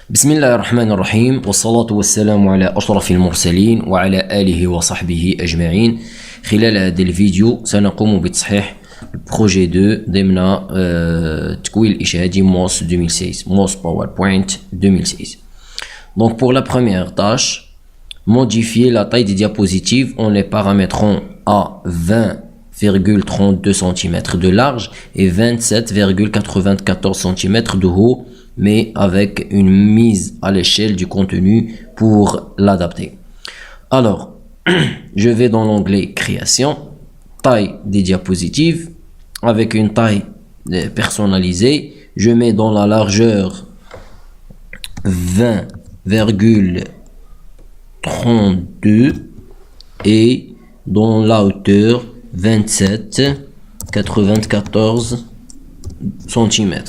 بسم الله الرحمن الرحيم والصلاة والسلام على أشرف المرسلين وعلى آله وصحبه أجمعين. خلال هذا الفيديو سنقوم بتصحيح البروجي 2 ضمن تكوين الإشهادي MOS 2016 MOS PowerPoint 2016. Donc pour la première tâche, modifier la taille des diapositives en les paramétrant à 20,32 cm de large et 27,94 cm de haut, mais avec une mise à l'échelle du contenu pour l'adapter. Alors, je vais dans l'onglet Création, taille des diapositives, avec une taille personnalisée. Je mets dans la largeur 20,32 et dans la hauteur 27,94 cm.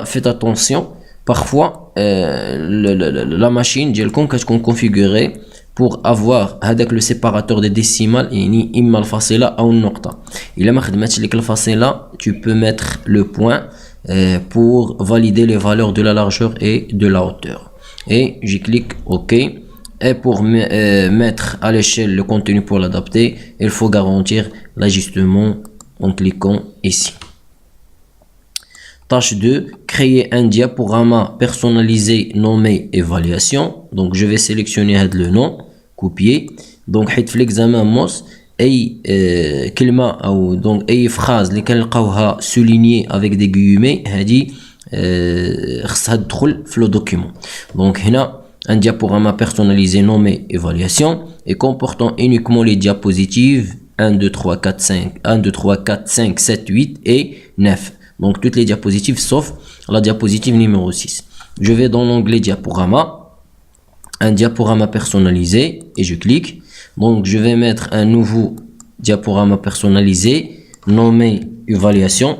Faites attention, parfois la machine ديالكم كتكون configurée pour avoir هذاك le séparateur des décimales يعني إما الفاصلة أو النقطة. إلا ما خدمتش لك الفاصلة tu peux mettre le point pour valider les valeurs de la largeur et de la hauteur. Et je clique OK. Et pour mettre à l'échelle le contenu pour l'adapter, il faut garantir l'ajustement en cliquant ici. Tâche 2, créer un diaporama personnalisé nommé évaluation. Donc je vais sélectionner le nom, copier. Donc حيت في l'examen MOS اي كلمه او donc اي phrase اللي كنلقاوها soulignée avec des guillemets هذه خصها تدخل في لو دوكيومون. Donc هنا un diaporama personnalisé nommé évaluation et comportant uniquement les diapositives 1 2 3 4 5 7 8 et 9. Donc toutes les diapositives sauf la diapositive numéro 6. Je vais dans l'onglet diaporama, un diaporama personnalisé et je clique. Donc je vais mettre un nouveau diaporama personnalisé nommé évaluation,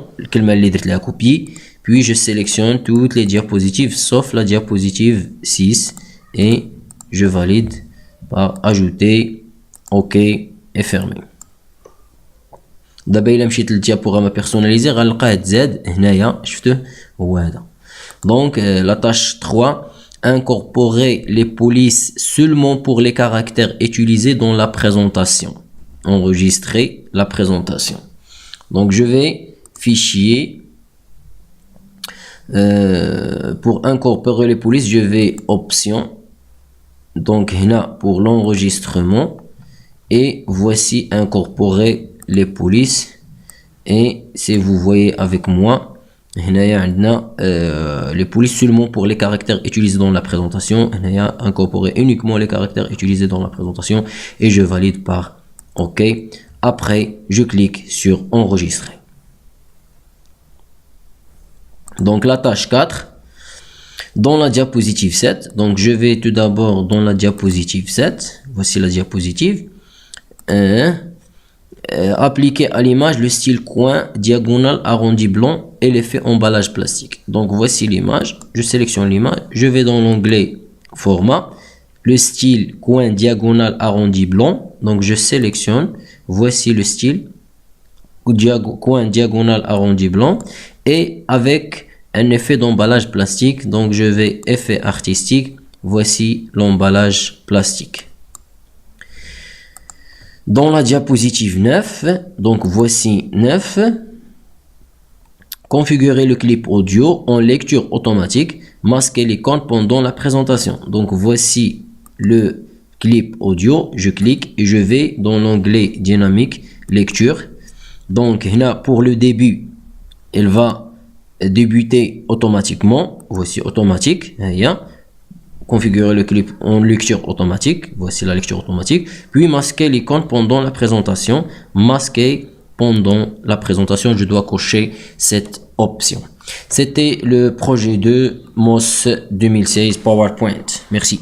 la copie, puis je sélectionne toutes les diapositives sauf la diapositive 6 et je valide par ajouter, OK et fermer. دابا الا مشيت للديابوغراما بيرسوناليزي غنلقاه تزاد هنايا شفتوه هو هذا. Donc la tâche 3, incorporer les polices seulement pour les caractères utilisés dans la présentation. Enregistrer la présentation. Donc je vais fichier pour incorporer les polices, je vais option. Donc là pour l'enregistrement et voici incorporer les polices et si vous voyez avec moi les polices seulement pour les caractères utilisés dans la présentation, incorporer uniquement les caractères utilisés dans la présentation et je valide par OK. Après je clique sur enregistrer. Donc la tâche 4, dans la diapositive 7, donc je vais tout d'abord dans la diapositive 7, voici la diapositive, appliquer à l'image le style coin, diagonale, arrondi blanc et l'effet emballage plastique. Donc voici l'image, je sélectionne l'image, je vais dans l'onglet format, le style coin, diagonale, arrondi blanc, donc je sélectionne, voici le style coin, diagonale, arrondi blanc et avec un effet d'emballage plastique, donc je vais effet artistique, voici l'emballage plastique. Dans la diapositive 9, donc voici 9, configurer le clip audio en lecture automatique, masquer l'icône pendant la présentation. Donc voici le clip audio, je clique et je vais dans l'onglet dynamique lecture. Donc là pour le début, il va débuter automatiquement, voici automatique, configurer le clip en lecture automatique, voici la lecture automatique, puis masquer l'icône pendant la présentation, masquer pendant la présentation, je dois cocher cette option. C'était le projet de MOS 2016 PowerPoint. Merci.